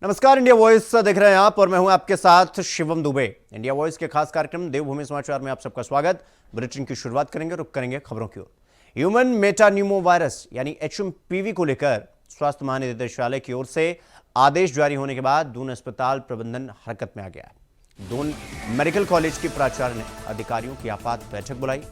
नमस्कार, India voice देख रहे हैं आप और मैं हूं आपके साथ शिवम दुबे। इंडिया वॉइस के खास कार्यक्रम देवभूमि समाचार में आप सबका स्वागत। बुलेटिन की शुरुआत करेंगे, रुक करेंगे खबरों की ओर। ह्यूमन मेटान्यूमो वायरस यानी एचएमपीवी को लेकर स्वास्थ्य महानिदेशालय की ओर से आदेश जारी होने के बाद दून अस्पताल प्रबंधन हरकत में आ गया है। दून मेडिकल कॉलेज की प्राचार्य ने अधिकारियों की आपात बैठक बुलाई।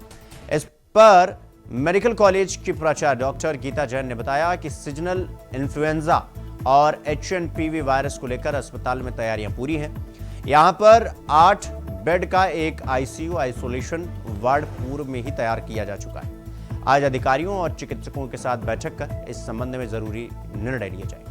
इस पर मेडिकल कॉलेज की प्राचार्य डॉक्टर गीता जैन ने बताया कि सीजनल इन्फ्लुएंजा और एचएनपीवी वायरस को लेकर अस्पताल में तैयारियां पूरी हैं। यहां पर 8 बेड का एक आईसीयू आइसोलेशन वार्ड पूर्व में ही तैयार किया जा चुका है। आज अधिकारियों और चिकित्सकों के साथ बैठक कर इस संबंध में जरूरी निर्णय लिए जाएंगे।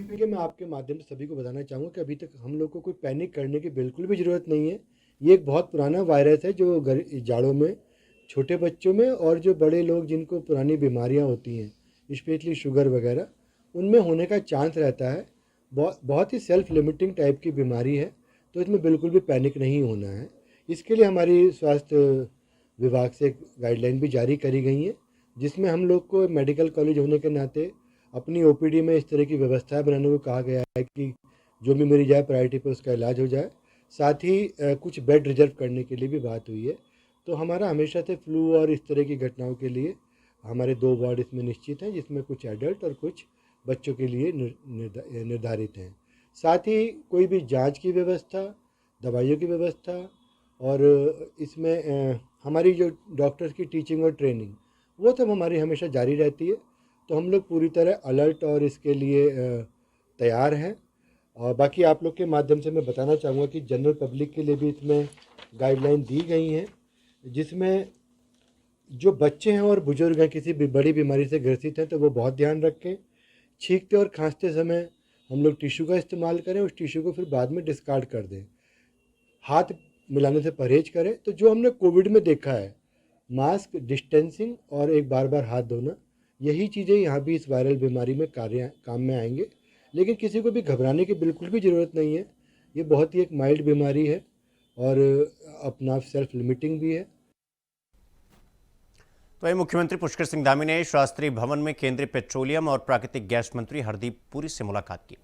कि मैं आपके माध्यम से सभी को बताना चाहूँगा कि अभी तक हम लोग को कोई पैनिक करने की बिल्कुल भी ज़रूरत नहीं है। ये एक बहुत पुराना वायरस है जो जाड़ों में छोटे बच्चों में और जो बड़े लोग जिनको पुरानी बीमारियां होती हैं, स्पेशली शुगर वगैरह, उनमें होने का चांस रहता है। बहुत ही सेल्फ लिमिटिंग टाइप की बीमारी है, तो इसमें बिल्कुल भी पैनिक नहीं होना है। इसके लिए हमारी स्वास्थ्य विभाग से गाइडलाइन भी जारी करी गई है, जिसमें हम लोग को मेडिकल कॉलेज होने के नाते अपनी ओपीडी में इस तरह की व्यवस्थाएं बनाने को कहा गया है कि जो भी मरीज जाए प्रायोरिटी पर उसका इलाज हो जाए। साथ ही कुछ बेड रिजर्व करने के लिए भी बात हुई है। तो हमारा हमेशा से फ्लू और इस तरह की घटनाओं के लिए हमारे 2 वार्ड इसमें निश्चित हैं, जिसमें कुछ एडल्ट और कुछ बच्चों के लिए निर्धारित हैं। साथ ही कोई भी जांच की व्यवस्था, दवाइयों की व्यवस्था और इसमें हमारी जो डॉक्टर्स की टीचिंग और ट्रेनिंग, वो सब हमारी हमेशा जारी रहती है। तो हम लोग पूरी तरह अलर्ट और इसके लिए तैयार हैं। और बाकी आप लोग के माध्यम से मैं बताना चाहूँगा कि जनरल पब्लिक के लिए भी इसमें गाइडलाइन दी गई हैं, जिसमें जो बच्चे हैं और बुजुर्ग हैं किसी भी बड़ी बीमारी से ग्रसित हैं तो वो बहुत ध्यान रखें। छींकते और खांसते समय हम लोग टिश्यू का इस्तेमाल करें, उस टिश्यू को फिर बाद में डिस्कार्ड कर दें। हाथ मिलाने से परहेज करें। तो जो हमने कोविड में देखा है, मास्क, डिस्टेंसिंग और एक बार बार हाथ धोना, यही चीज़ें यहाँ भी इस वायरल बीमारी में काम में आएंगे। लेकिन किसी को भी घबराने की बिल्कुल भी ज़रूरत नहीं है। ये बहुत ही एक माइल्ड बीमारी है और अपना सेल्फ लिमिटिंग भी है। तो मुख्यमंत्री पुष्कर सिंह धामी ने शास्त्री भवन में केंद्रीय पेट्रोलियम और प्राकृतिक गैस मंत्री हरदीप पुरी से मुलाकात की।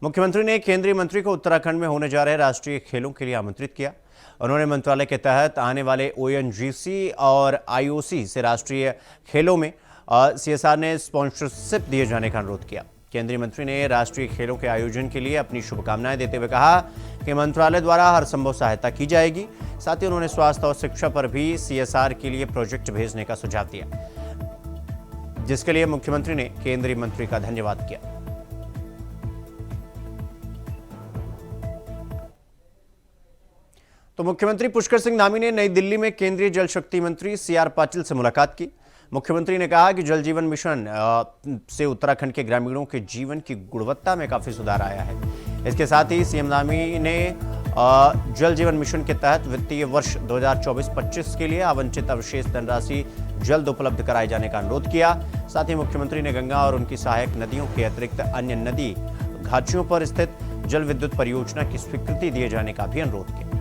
मुख्यमंत्री ने केंद्रीय मंत्री को उत्तराखंड में होने जा रहे राष्ट्रीय खेलों के लिए आमंत्रित किया। उन्होंने मंत्रालय के तहत आने वाले ओएनजीसी और आईओसी से राष्ट्रीय खेलों में सीएसआर ने स्पॉन्सरशिप दिए जाने का अनुरोध किया। केंद्रीय मंत्री ने राष्ट्रीय खेलों के आयोजन के लिए अपनी शुभकामनाएं देते हुए कहा कि मंत्रालय द्वारा हर संभव सहायता की जाएगी। साथ ही उन्होंने स्वास्थ्य और शिक्षा पर भी सीएसआर के लिए प्रोजेक्ट भेजने का सुझाव दिया, जिसके लिए मुख्यमंत्री ने केंद्रीय मंत्री का धन्यवाद किया। तो मुख्यमंत्री पुष्कर सिंह धामी ने नई दिल्ली में केंद्रीय जल शक्ति मंत्री सीआर पाटिल से मुलाकात की। मुख्यमंत्री ने कहा कि जल जीवन मिशन से उत्तराखंड के ग्रामीणों के जीवन की गुणवत्ता में काफी सुधार आया है। इसके साथ ही सीएम धामी ने जल जीवन मिशन के तहत वित्तीय वर्ष 2024-25 के लिए आवंटित अवशेष धनराशि जल्द उपलब्ध कराए जाने का अनुरोध किया। साथ ही मुख्यमंत्री ने गंगा और उनकी सहायक नदियों के अतिरिक्त अन्य नदी घाटियों पर स्थित जल विद्युत परियोजना की स्वीकृति दिए जाने का भी अनुरोध किया।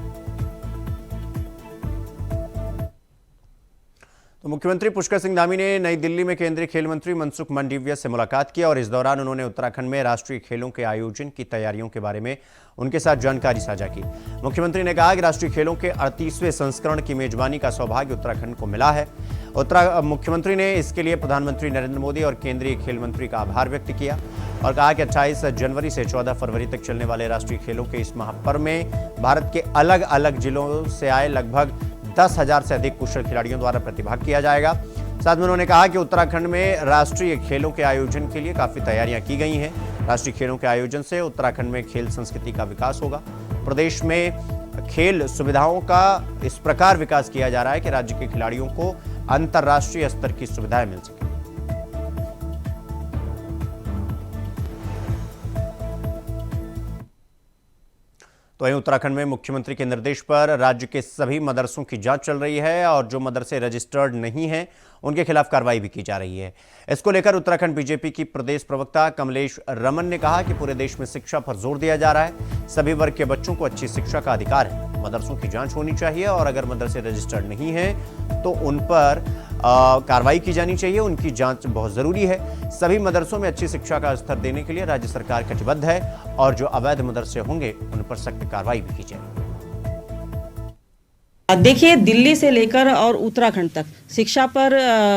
तो मुख्यमंत्री पुष्कर सिंह धामी ने नई दिल्ली में केंद्रीय खेल मंत्री मनसुख मांडविया से मुलाकात की और इस दौरान उन्होंने उत्तराखंड में राष्ट्रीय खेलों के आयोजन की तैयारियों के बारे में उनके साथ जानकारी साझा की। मुख्यमंत्री ने कहा कि राष्ट्रीय खेलों के 38वें संस्करण की मेजबानी का सौभाग्य उत्तराखंड को मिला है। मुख्यमंत्री ने इसके लिए प्रधानमंत्री नरेंद्र मोदी और केंद्रीय खेल मंत्री का आभार व्यक्त किया और कहा कि 28 जनवरी से 14 फरवरी तक चलने वाले राष्ट्रीय खेलों के इस महापर्व में भारत के अलग अलग जिलों से आए लगभग 10,000 से अधिक कुशल खिलाड़ियों द्वारा प्रतिभाग किया जाएगा। साथ में उन्होंने कहा कि उत्तराखंड में राष्ट्रीय खेलों के आयोजन के लिए काफी तैयारियां की गई हैं। राष्ट्रीय खेलों के आयोजन से उत्तराखंड में खेल संस्कृति का विकास होगा। प्रदेश में खेल सुविधाओं का इस प्रकार विकास किया जा रहा है कि राज्य के खिलाड़ियों को अंतर्राष्ट्रीय स्तर की सुविधाएं मिल सके। तो वहीं उत्तराखंड में मुख्यमंत्री के निर्देश पर राज्य के सभी मदरसों की जांच चल रही है और जो मदरसे रजिस्टर्ड नहीं हैं उनके खिलाफ कार्रवाई भी की जा रही है। इसको लेकर उत्तराखंड बीजेपी की प्रदेश प्रवक्ता कमलेश रमन ने कहा कि पूरे देश में शिक्षा पर जोर दिया जा रहा है। सभी वर्ग के बच्चों को अच्छी शिक्षा का अधिकार है। मदरसों की जांच होनी चाहिए और अगर मदरसे रजिस्टर्ड नहीं है तो उन पर कार्रवाई की जानी चाहिए। उनकी जांच बहुत जरूरी है। सभी मदरसों में अच्छी शिक्षा का स्तर देने के लिए राज्य सरकार कटिबद्ध है और जो अवैध मदरसे होंगे उन पर सख्त कार्रवाई भी की जाएगी। देखिए, दिल्ली से लेकर और उत्तराखंड तक शिक्षा पर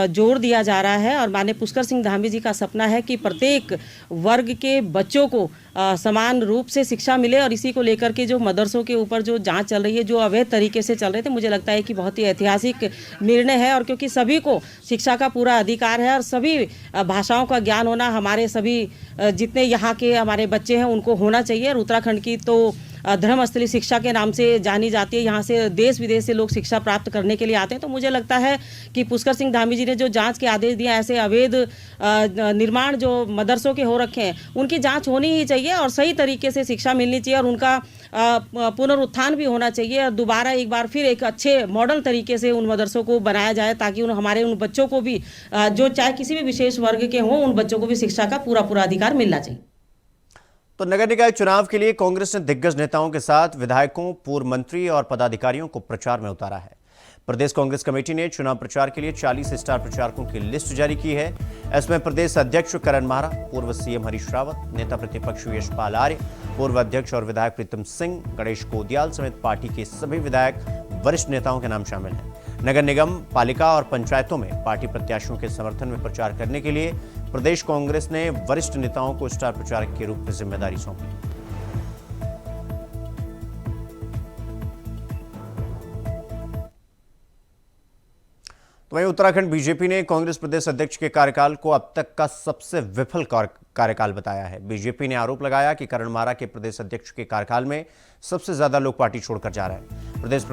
जोर दिया जा रहा है और माननीय पुष्कर सिंह धामी जी का सपना है कि प्रत्येक वर्ग के बच्चों को समान रूप से शिक्षा मिले और इसी को लेकर के जो मदरसों के ऊपर जो जांच चल रही है, जो अवैध तरीके से चल रहे थे, मुझे लगता है कि बहुत ही ऐतिहासिक निर्णय है। और क्योंकि सभी को शिक्षा का पूरा अधिकार है और सभी भाषाओं का ज्ञान होना हमारे सभी जितने यहाँ के हमारे बच्चे हैं उनको होना चाहिए। और उत्तराखंड की तो धर्मस्थली शिक्षा के नाम से जानी जाती है। यहाँ से देश विदेश से लोग शिक्षा प्राप्त करने के लिए आते हैं। तो मुझे लगता है कि पुष्कर सिंह धामी जी ने जो जांच के आदेश दिए, ऐसे अवैध निर्माण जो मदरसों के हो रखे हैं उनकी जांच होनी ही चाहिए और सही तरीके से शिक्षा मिलनी चाहिए और उनका पुनरुत्थान भी होना चाहिए और दोबारा एक बार फिर एक अच्छे मॉडल तरीके से उन मदरसों को बनाया जाए ताकि हमारे उन बच्चों को भी जो चाहे किसी भी विशेष वर्ग के हों, उन बच्चों को भी शिक्षा का पूरा अधिकार मिलना चाहिए। तो नगर निकाय चुनाव के लिए कांग्रेस ने दिग्गज नेताओं के साथ विधायकों, पूर्व मंत्री और पदाधिकारियों को प्रचार में उतारा है। प्रदेश कांग्रेस कमेटी ने चुनाव प्रचार के लिए 40 स्टार प्रचारकों की लिस्ट जारी की है। इसमें प्रदेश अध्यक्ष करण माहरा, पूर्व सीएम हरीश रावत, नेता प्रतिपक्ष यशपाल आर्य, पूर्व अध्यक्ष और विधायक प्रीतम सिंह, गणेश कोदियाल समेत पार्टी के सभी विधायक, वरिष्ठ नेताओं के नाम शामिल हैं। नगर निगम, पालिका और पंचायतों में पार्टी प्रत्याशियों के समर्थन में प्रचार करने के लिए प्रदेश कांग्रेस ने वरिष्ठ नेताओं को स्टार प्रचारक के रूप में जिम्मेदारी सौंपी। तो वहीं उत्तराखंड बीजेपी ने कांग्रेस प्रदेश अध्यक्ष के कार्यकाल को अब तक का सबसे विफल कार्यकाल बताया है। बीजेपी ने आरोप लगाया कि करण माहरा के प्रदेश अध्यक्ष के कार्यकाल में सबसे ज्यादा लोग पार्टी छोड़कर जा रहे हैं। प्रदेश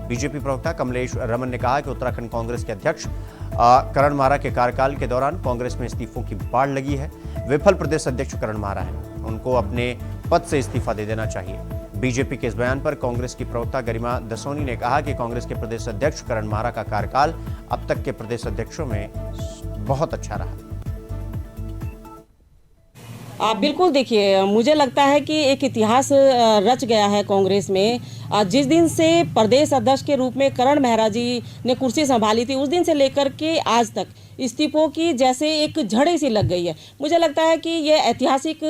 बीजेपी प्रवक्ता कमलेश रमन ने कहा कि उत्तराखंड कांग्रेस के अध्यक्ष करण माहरा के कार्यकाल के दौरान कांग्रेस में इस्तीफों की बाढ़ लगी है। विफल प्रदेश अध्यक्ष करण माहरा है, उनको अपने पद से इस्तीफा दे देना चाहिए। बीजेपी के इस बयान पर कांग्रेस की प्रवक्ता गरिमा दसोनी ने कहा कि कांग्रेस के प्रदेश अध्यक्ष करण माहरा का कार्यकाल अब तक के प्रदेश अध्यक्षों में बहुत अच्छा रहा। बिल्कुल, देखिए, मुझे लगता है कि एक इतिहास रच गया है कांग्रेस में। जिस दिन से प्रदेश अध्यक्ष के रूप में करण माहरा जी ने कुर्सी संभाली थी, उस दिन से लेकर के आज तक इस्तीफों की जैसे एक झड़ी सी लग गई है। मुझे लगता है कि ये ऐतिहासिक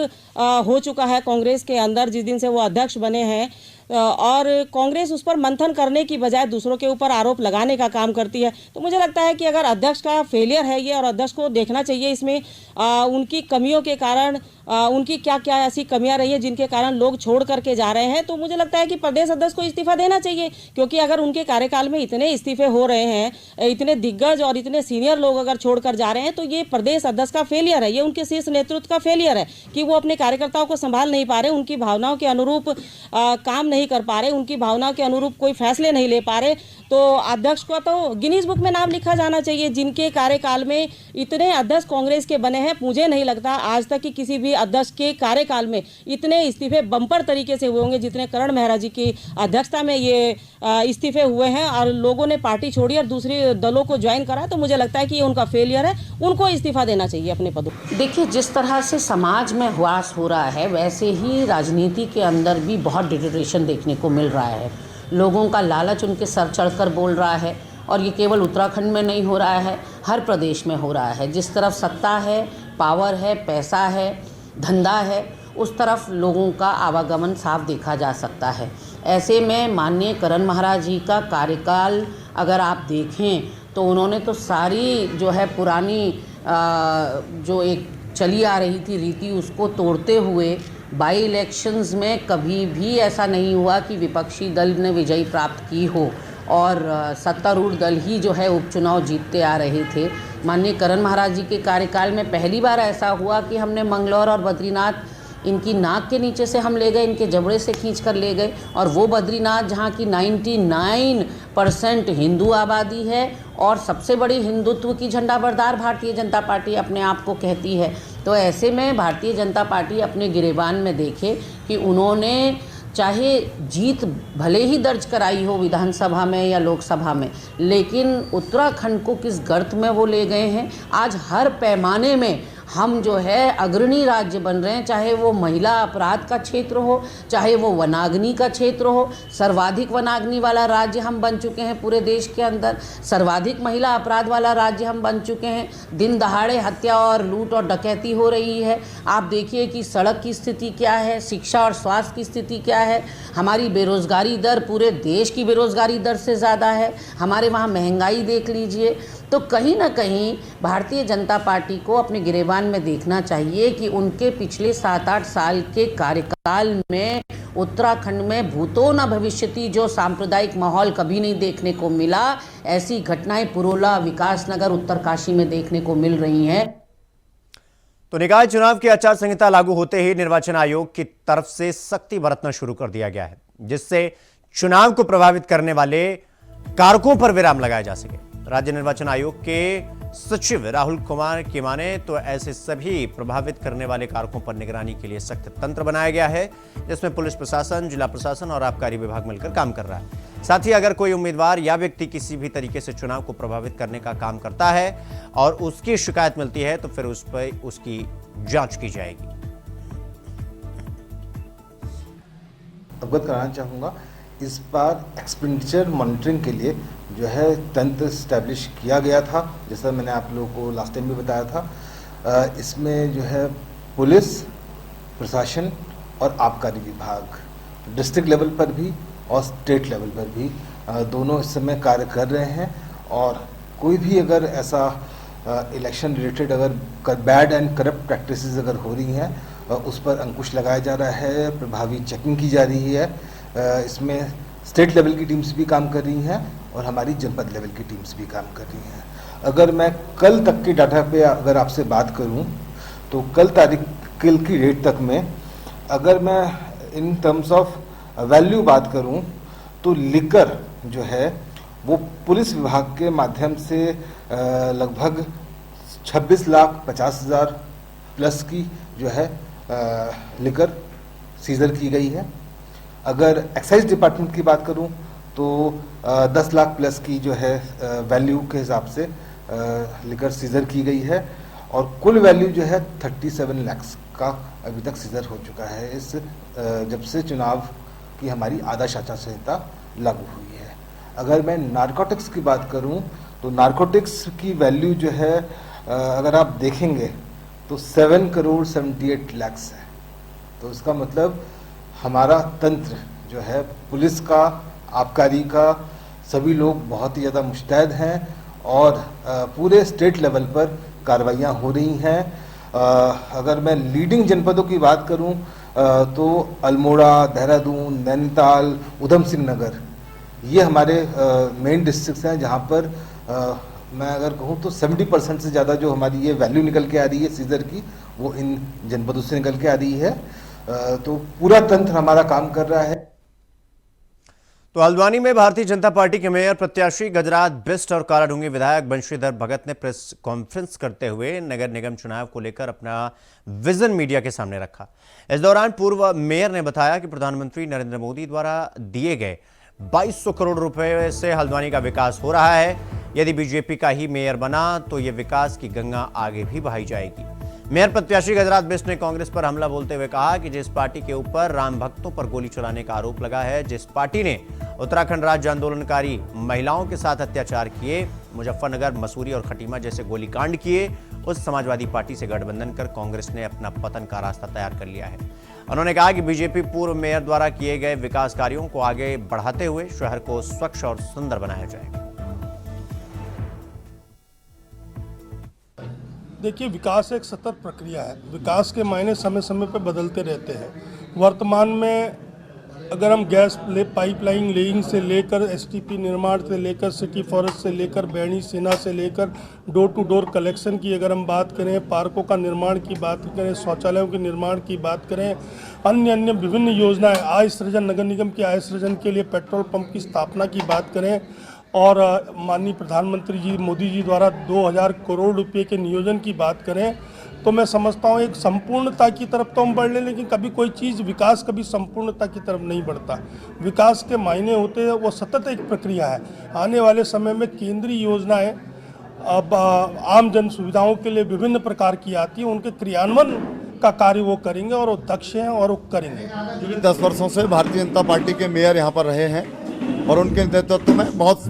हो चुका है कांग्रेस के अंदर जिस दिन से वो अध्यक्ष बने हैं और कांग्रेस उस पर मंथन करने की बजाय दूसरों के ऊपर आरोप लगाने का काम करती है। तो मुझे लगता है कि अगर अध्यक्ष का फेलियर है ये और अध्यक्ष को देखना चाहिए इसमें उनकी कमियों के कारण उनकी क्या क्या ऐसी कमियां रही है जिनके कारण लोग छोड़ करके जा रहे हैं। तो मुझे लगता है कि प्रदेश अध्यक्ष को इस्तीफा देना चाहिए, क्योंकि अगर उनके कार्यकाल में इतने इस्तीफे हो रहे हैं, इतने दिग्गज और इतने सीनियर लोग अगर छोड़कर जा रहे हैं, तो ये प्रदेश अध्यक्ष का फेलियर है, ये उनके शीर्ष नेतृत्व का फेलियर है कि वो अपने कार्यकर्ताओं को संभाल नहीं पा रहे, उनकी भावनाओं के अनुरूप काम नहीं कर पा रहे, उनकी भावनाओं के अनुरूप कोई फैसले नहीं ले पा रहे। तो अध्यक्ष को तो गिनीज बुक में नाम लिखा जाना चाहिए। जिनके कार्यकाल में इतने अध्यक्ष कांग्रेस के बने हैं, मुझे नहीं लगता आज तक कि किसी भी अध्यक्ष के कार्यकाल में इतने इस्तीफे बम्पर तरीके से हुए होंगे जितने करण माहरा जी की अध्यक्षता में ये इस्तीफे हुए हैं और लोगों ने पार्टी छोड़ी और दूसरे दलों को ज्वाइन करा। तो मुझे लगता है कि ये उनका फेलियर है, उनको इस्तीफा देना चाहिए अपने पदों। देखिए, जिस तरह से समाज में ह्रास हो रहा है, वैसे ही राजनीति के अंदर भी बहुत डिटेरेशन देखने को मिल रहा है। लोगों का लालच उनके सर चढ़कर बोल रहा है और ये केवल उत्तराखंड में नहीं हो रहा है, हर प्रदेश में हो रहा है। जिस तरफ सत्ता है, पावर है, पैसा है, धंधा है, उस तरफ लोगों का आवागमन साफ देखा जा सकता है। ऐसे में माननीय करण माहरा जी का कार्यकाल अगर आप देखें तो उन्होंने तो सारी जो है पुरानी जो एक चली आ रही थी रीति, उसको तोड़ते हुए बाई इलेक्शंस में कभी भी ऐसा नहीं हुआ कि विपक्षी दल ने विजयी प्राप्त की हो और सत्तारूढ़ दल ही जो है उपचुनाव जीतते आ रहे थे। माननीय करण माहरा जी के कार्यकाल में पहली बार ऐसा हुआ कि हमने मंगलौर और बद्रीनाथ इनकी नाक के नीचे से हम ले गए, इनके जबड़े से खींच कर ले गए। और वो बद्रीनाथ जहाँ की 99% हिंदू आबादी है और सबसे बड़ी हिंदुत्व की झंडाबरदार भारतीय जनता पार्टी अपने आप को कहती है। तो ऐसे में भारतीय जनता पार्टी अपने गिरेबान में देखे कि उन्होंने चाहे जीत भले ही दर्ज कराई हो विधानसभा में या लोकसभा में, लेकिन उत्तराखंड को किस गर्त में वो ले गए हैं। आज हर पैमाने में हम जो है अग्रणी राज्य बन रहे हैं, चाहे वो महिला अपराध का क्षेत्र हो, चाहे वो वनाग्नि का क्षेत्र हो। सर्वाधिक वनाग्नि वाला राज्य हम बन चुके हैं पूरे देश के अंदर, सर्वाधिक महिला अपराध वाला राज्य हम बन चुके हैं। दिन दहाड़े हत्या और लूट और डकैती हो रही है। आप देखिए कि सड़क की स्थिति क्या है, शिक्षा और स्वास्थ्य की स्थिति क्या है। हमारी बेरोजगारी दर पूरे देश की बेरोजगारी दर से ज़्यादा है। हमारे वहाँ महंगाई देख लीजिए। तो कहीं ना कहीं भारतीय जनता पार्टी को अपने गिरेबान में देखना चाहिए कि उनके पिछले 7-8 साल के कार्यकाल में उत्तराखंड में भूतो न भविष्यति जो सांप्रदायिक माहौल कभी नहीं देखने को मिला, ऐसी घटनाएं पुरोला, विकासनगर, उत्तरकाशी में देखने को मिल रही हैं। तो निकाय चुनाव की आचार संहिता लागू होते ही निर्वाचन आयोग की तरफ से सख्ती बरतना शुरू कर दिया गया है, जिससे चुनाव को प्रभावित करने वाले कारकों पर विराम लगाया जा सके। राज्य निर्वाचन आयोग के सचिव राहुल कुमार की माने तो ऐसे सभी प्रभावित करने वाले कारकों पर निगरानी के लिए सख्त तंत्र बनाया गया है, जिसमें पुलिस प्रशासन, जिला प्रशासन और आबकारी विभाग मिलकर काम कर रहा है। साथ ही अगर कोई उम्मीदवार या व्यक्ति किसी भी तरीके से चुनाव को प्रभावित करने का काम करता है और उसकी शिकायत मिलती है तो फिर उस पर उसकी जांच की जाएगी। अवगत कराना चाहूँगा, इस बार एक्सपेंडिचर मॉनिटरिंग के लिए जो है तंत्र स्टैब्लिश किया गया था, जैसा मैंने आप लोगों को लास्ट टाइम भी बताया था। इसमें जो है पुलिस प्रशासन और आबकारी विभाग डिस्ट्रिक्ट लेवल पर भी और स्टेट लेवल पर भी दोनों इस समय कार्य कर रहे हैं। और कोई भी अगर ऐसा इलेक्शन रिलेटेड अगर बैड एंड करप्ट प्रैक्टिसेस अगर हो रही हैं उस पर अंकुश लगाया जा रहा है, प्रभावी चेकिंग की जा रही है। इसमें स्टेट लेवल की टीम्स भी काम कर रही हैं और हमारी जनपद लेवल की टीम्स भी काम कर रही हैं। अगर मैं कल तक के डाटा पे अगर आपसे बात करूं तो कल की डेट तक में अगर मैं इन टर्म्स ऑफ वैल्यू बात करूं तो लिकर जो है वो पुलिस विभाग के माध्यम से लगभग 26,50,000 प्लस की जो है लिकर सीजर की गई है। अगर एक्साइज डिपार्टमेंट की बात करूं तो 10 लाख प्लस की जो है वैल्यू के हिसाब से लिकर सीजर की गई है और कुल वैल्यू जो है 37 लाख का अभी तक सीजर हो चुका है इस जब से चुनाव की हमारी आदर्श आचार संहिता लागू हुई है। अगर मैं नारकोटिक्स की बात करूं तो नारकोटिक्स की वैल्यू जो है अगर आप देखेंगे तो 7,78 लाख है। तो इसका मतलब हमारा तंत्र जो है पुलिस का, आबकारी का, सभी लोग बहुत ही ज़्यादा मुस्तैद हैं और पूरे स्टेट लेवल पर कार्रवाइयाँ हो रही हैं। अगर मैं लीडिंग जनपदों की बात करूं तो अल्मोड़ा, देहरादून, नैनीताल, उधम सिंह नगर ये हमारे मेन डिस्ट्रिक्ट्स हैं जहां पर मैं अगर कहूं तो 70% से ज़्यादा जो हमारी ये वैल्यू निकल के आ रही है सीजर की वो इन जनपदों से निकल के आ रही है। तो पूरा तंत्र हमारा काम कर रहा है। तो हल्द्वानी में भारतीय जनता पार्टी के मेयर प्रत्याशी गजराज बिष्ट और कालाढूंगी विधायक बंशीधर भगत ने प्रेस कॉन्फ्रेंस करते हुए नगर निगम चुनाव को लेकर अपना विजन मीडिया के सामने रखा। इस दौरान पूर्व मेयर ने बताया कि प्रधानमंत्री नरेंद्र मोदी द्वारा दिए गए 2200 करोड़ रुपए से हल्द्वानी का विकास हो रहा है। यदि बीजेपी का ही मेयर बना तो ये विकास की गंगा आगे भी बहाई जाएगी। मेयर प्रत्याशी गजराज बिष्ट ने कांग्रेस पर हमला बोलते हुए कहा कि जिस पार्टी के ऊपर राम भक्तों पर गोली चलाने का आरोप लगा है, जिस पार्टी ने उत्तराखंड राज्य आंदोलनकारी महिलाओं के साथ अत्याचार किए, मुजफ्फरनगर, मसूरी और खटीमा जैसे गोलीकांड किए, उस समाजवादी पार्टी से गठबंधन कर कांग्रेस ने अपना पतन का रास्ता तैयार कर लिया है। उन्होंने कहा कि बीजेपी पूर्व मेयर द्वारा किए गए विकास कार्यों को आगे बढ़ाते हुए शहर को स्वच्छ और सुंदर बनाया जाएगा। देखिए, विकास एक सतत प्रक्रिया है। विकास के मायने समय समय पर बदलते रहते हैं। वर्तमान में अगर हम गैस पाइपलाइन लेइंग से लेकर एसटीपी निर्माण से लेकर सिटी फॉरेस्ट से लेकर बैणी सेना से लेकर डोर टू डोर कलेक्शन की अगर हम बात करें, पार्कों का निर्माण की बात करें, शौचालयों के निर्माण की बात करें, अन्य विभिन्न योजनाएं, आय सृजन, नगर निगम की आय सृजन के लिए पेट्रोल पंप की स्थापना की बात करें और माननीय प्रधानमंत्री जी मोदी जी द्वारा 2000 करोड़ रुपए के नियोजन की बात करें, तो मैं समझता हूँ एक संपूर्णता की तरफ तो हम बढ़ लें, लेकिन कभी कोई चीज़ विकास कभी संपूर्णता की तरफ नहीं बढ़ता। विकास के मायने होते हैं वो सतत एक प्रक्रिया है। आने वाले समय में केंद्रीय योजनाएं अब आम जन सुविधाओं के लिए विभिन्न प्रकार की आती हैं, उनके क्रियान्वयन का कार्य वो करेंगे और वो दक्ष हैं और वो करेंगे। क्योंकि 10 वर्षों से भारतीय जनता पार्टी के मेयर यहाँ पर रहे हैं और उनके नेतृत्व में बहुत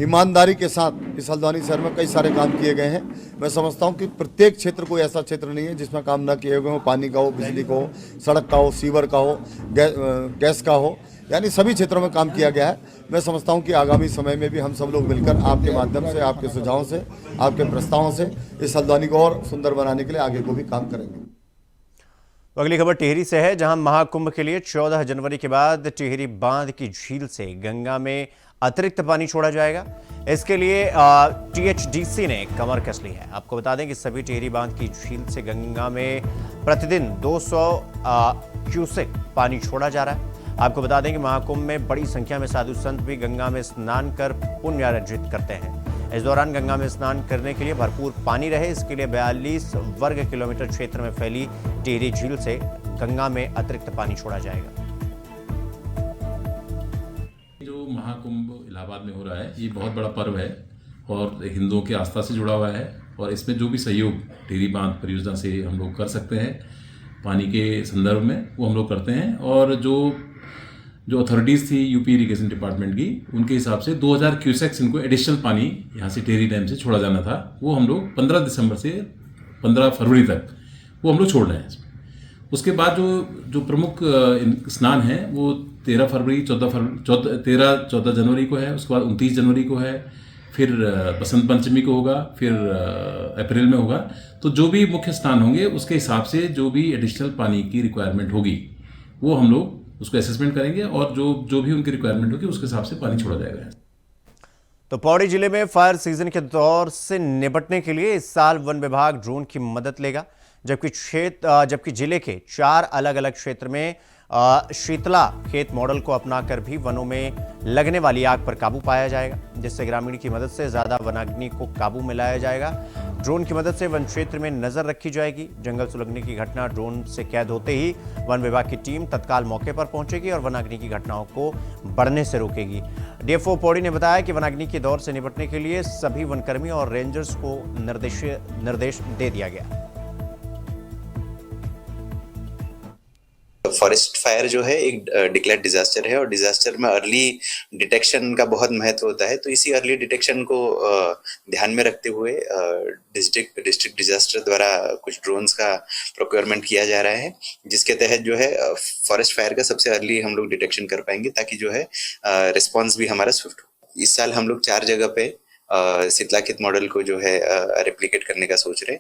ईमानदारी के साथ इस हल्द्वानी शहर में कई सारे काम किए गए हैं। मैं समझता हूँ कि प्रत्येक क्षेत्र कोई ऐसा क्षेत्र नहीं है जिसमें काम ना किए हुए हो। पानी का हो, बिजली का हो, सड़क का हो, सीवर का हो, गैस का हो, यानी सभी क्षेत्रों में काम किया गया है। मैं समझता हूं कि आगामी समय में भी हम सब लोग मिलकर आपके माध्यम से, आपके सुझावों से, आपके प्रस्तावों से इस हल्द्वानी को और सुंदर बनाने के लिए आगे को भी काम करेंगे। तो अगली खबर टिहरी से है, जहां महाकुंभ के लिए 14 जनवरी के बाद टिहरी बांध की झील से गंगा में अतिरिक्त पानी छोड़ा जाएगा। इसके लिए टीएचडीसी ने कमर कस ली है। आपको बता दें कि सभी टिहरी बांध की झील से गंगा में प्रतिदिन 200 क्यूसेक पानी छोड़ा जा रहा है। आपको बता दें कि महाकुंभ में बड़ी संख्या में साधु संत भी गंगा में स्नान कर पुण्य अर्जित करते हैं। इस दौरान गंगा में स्नान करने के लिए भरपूर पानी रहे, इसके लिए 42 वर्ग किलोमीटर क्षेत्र में फैली टिहरी झील से गंगा में अतिरिक्त पानी छोड़ा जाएगा। जो महाकुंभ इलाहाबाद में हो रहा है, ये बहुत बड़ा पर्व है और हिंदुओं की आस्था से जुड़ा हुआ है और इसमें जो भी सहयोग टिहरी बांध परियोजना से हम लोग कर सकते हैं पानी के संदर्भ में, वो हम लोग करते हैं। और जो अथॉरिटीज़ थी यूपी इरिगेशन डिपार्टमेंट की, उनके हिसाब से 2000 क्यूसेक्स इनको एडिशनल पानी यहाँ से टिहरी डैम से छोड़ा जाना था। वो हम लोग 15 दिसंबर से 15 फरवरी तक वो हम लोग छोड़ रहे हैं। उसके बाद जो प्रमुख स्नान है वो 13 फरवरी, 14 जनवरी को है, उसके बाद 29 जनवरी को है, फिर बसंत पंचमी को होगा, फिर अप्रैल में होगा। तो जो भी मुख्य स्नान होंगे उसके हिसाब से जो भी एडिशनल पानी की रिक्वायरमेंट होगी वो हम लोग उसको असेसमेंट करेंगे और जो भी उनकी रिक्वायरमेंट होगी उसके हिसाब से पानी छोड़ा जाएगा। तो पौड़ी जिले में फायर सीजन के दौर से निपटने के लिए इस साल वन विभाग ड्रोन की मदद लेगा, जबकि जिले के 4 अलग अलग क्षेत्र में शीतला खेत मॉडल को अपनाकर भी वनों में लगने वाली आग पर काबू पाया जाएगा, जिससे ग्रामीण की मदद से ज्यादा वनाग्नि को काबू में लाया जाएगा। ड्रोन की मदद से वन क्षेत्र में नजर रखी जाएगी। जंगल सुलगने की घटना ड्रोन से कैद होते ही वन विभाग की टीम तत्काल मौके पर पहुंचेगी और वनाग्नि की घटनाओं को बढ़ने से रोकेगी। डीएफओ पौड़ी ने बताया कि वनाग्नि के दौर से निपटने के लिए सभी वनकर्मी और रेंजर्स को निर्देश दे दिया गया। फॉरेस्ट फायर जो है एक डिक्लेयर्ड डिजास्टर है और डिजास्टर में अर्ली डिटेक्शन का बहुत महत्व होता है। तो इसी अर्ली डिटेक्शन को ध्यान में रखते हुए डिस्ट्रिक्ट डिजास्टर द्वारा कुछ ड्रोन्स का प्रोक्योरमेंट किया जा रहा है, जिसके तहत जो है फॉरेस्ट फायर का सबसे अर्ली हम लोग डिटेक्शन कर पाएंगे, ताकि जो है रिस्पॉन्स भी हमारा स्विफ्ट हो। इस साल हम लोग 4 जगह पे शीतला खेत मॉडल को जो है रेप्लिकेट करने का सोच रहे,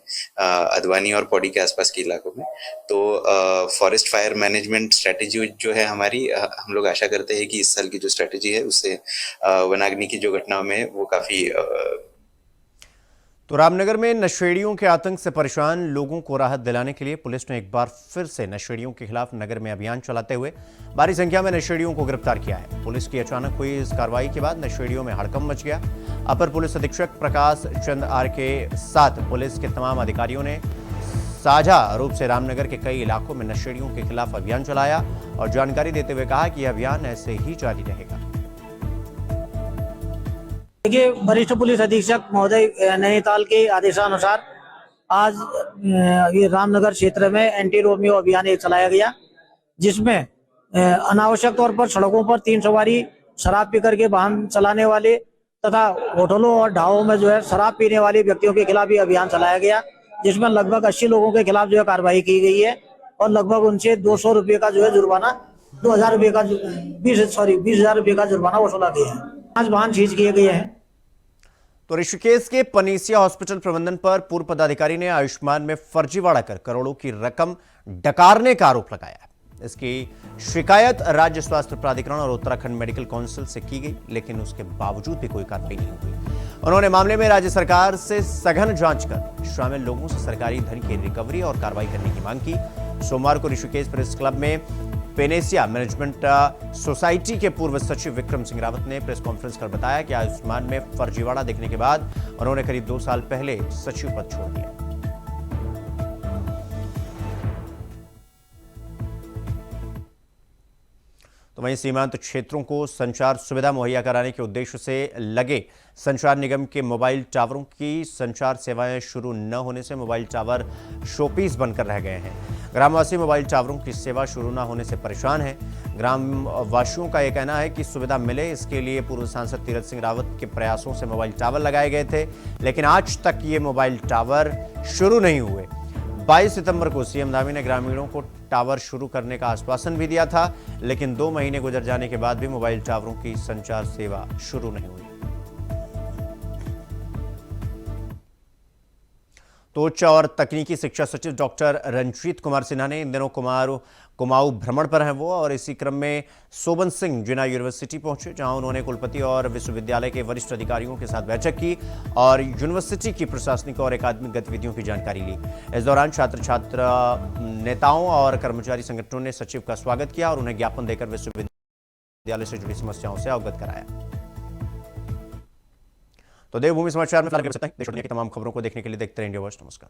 अदवानी और पौड़ी के आसपास के इलाकों में। तो फॉरेस्ट फायर मैनेजमेंट स्ट्रेटेजी जो है हमारी, हम लोग आशा करते हैं कि इस साल की जो स्ट्रेटेजी है उससे वनाग्नि की जो घटनाओं में वो काफी। तो रामनगर में नशेड़ियों के आतंक से परेशान लोगों को राहत दिलाने के लिए पुलिस ने एक बार फिर से नशेड़ियों के खिलाफ नगर में अभियान चलाते हुए भारी संख्या में नशेड़ियों को गिरफ्तार किया है। पुलिस की अचानक हुई इस कार्रवाई के बाद नशेड़ियों में हड़कंप मच गया। अपर पुलिस अधीक्षक प्रकाश चंद आर के साथ पुलिस के तमाम अधिकारियों ने साझा रूप से रामनगर के कई इलाकों में नशेड़ियों के खिलाफ अभियान चलाया और जानकारी देते हुए कहा कि यह अभियान ऐसे ही जारी रहेगा। देखिए, वरिष्ठ पुलिस अधीक्षक महोदय नैनीताल के आदेशानुसार आज ये रामनगर क्षेत्र में एंटी रोमियो अभियान एक चलाया गया, जिसमें अनावश्यक तौर पर सड़कों पर 3 सवारी शराब पी करके वाहन चलाने वाले तथा होटलों और ढाबों में जो है शराब पीने वाले व्यक्तियों के खिलाफ ये अभियान चलाया गया, जिसमें लगभग 80 लोगों के खिलाफ जो है कार्रवाई की गई है और लगभग उनसे 200 रुपये का जो है जुर्माना 2000 रुपये का 20,000 रुपये का जुर्माना वसूला गया है। 5 वाहन सीज किए गए हैं। तो ऋषिकेश के पनीसिया हॉस्पिटल प्रबंधन पर पूर्व पदाधिकारी ने आयुष्मान में फर्जीवाड़ा कर करोड़ों की रकम डकारने का आरोप लगाया। इसकी शिकायत राज्य स्वास्थ्य प्राधिकरण और उत्तराखंड मेडिकल काउंसिल से की गई, लेकिन उसके बावजूद भी कोई कार्रवाई नहीं हुई। उन्होंने मामले में राज्य सरकार से सघन जांच कर शामिल लोगों से सरकारी धन की रिकवरी और कार्रवाई करने की मांग की। सोमवार को ऋषिकेश प्रेस क्लब में पेनेसिया मैनेजमेंट सोसाइटी के पूर्व सचिव विक्रम सिंह रावत ने प्रेस कॉन्फ्रेंस कर बताया कि आयुष्मान में फर्जीवाड़ा देखने के बाद उन्होंने करीब 2 साल पहले सचिव पद छोड़ दिया। वहीं सीमांत क्षेत्रों को संचार सुविधा मुहैया कराने के उद्देश्य से लगे संचार निगम के मोबाइल टावरों की संचार सेवाएं शुरू न होने से मोबाइल टावर शोपीस बनकर रह गए हैं। ग्रामवासी मोबाइल टावरों की सेवा शुरू न होने से परेशान हैं। ग्रामवासियों का यह कहना है कि सुविधा मिले, इसके लिए पूर्व सांसद तीरथ सिंह रावत के प्रयासों से मोबाइल टावर लगाए गए थे, लेकिन आज तक ये मोबाइल टावर शुरू नहीं हुए। 22 सितंबर को सीएम धामी ने ग्रामीणों को टावर शुरू करने का आश्वासन भी दिया था, लेकिन 2 महीने गुजर जाने के बाद भी मोबाइल टावरों की संचार सेवा शुरू नहीं हुई। तो उच्च और तकनीकी शिक्षा सचिव डॉक्टर रंजीत कुमार सिन्हा ने इन दिनों कुमाऊं भ्रमण पर हैं वो, और इसी क्रम में सोबन सिंह जिना यूनिवर्सिटी पहुंचे, जहां उन्होंने कुलपति और विश्वविद्यालय के वरिष्ठ अधिकारियों के साथ बैठक की और यूनिवर्सिटी की प्रशासनिक और अकादमिक गतिविधियों की जानकारी ली। इस दौरान छात्र नेताओं और कर्मचारी संगठनों ने सचिव का स्वागत किया और उन्हें ज्ञापन देकर विश्वविद्यालय से जुड़ी समस्याओं से अवगत कराया। तो देवभूमि समाचार में देश दुनिया की तमाम खबरों को देखने के लिए देखते रहिए इंडिया वॉइस। नमस्कार।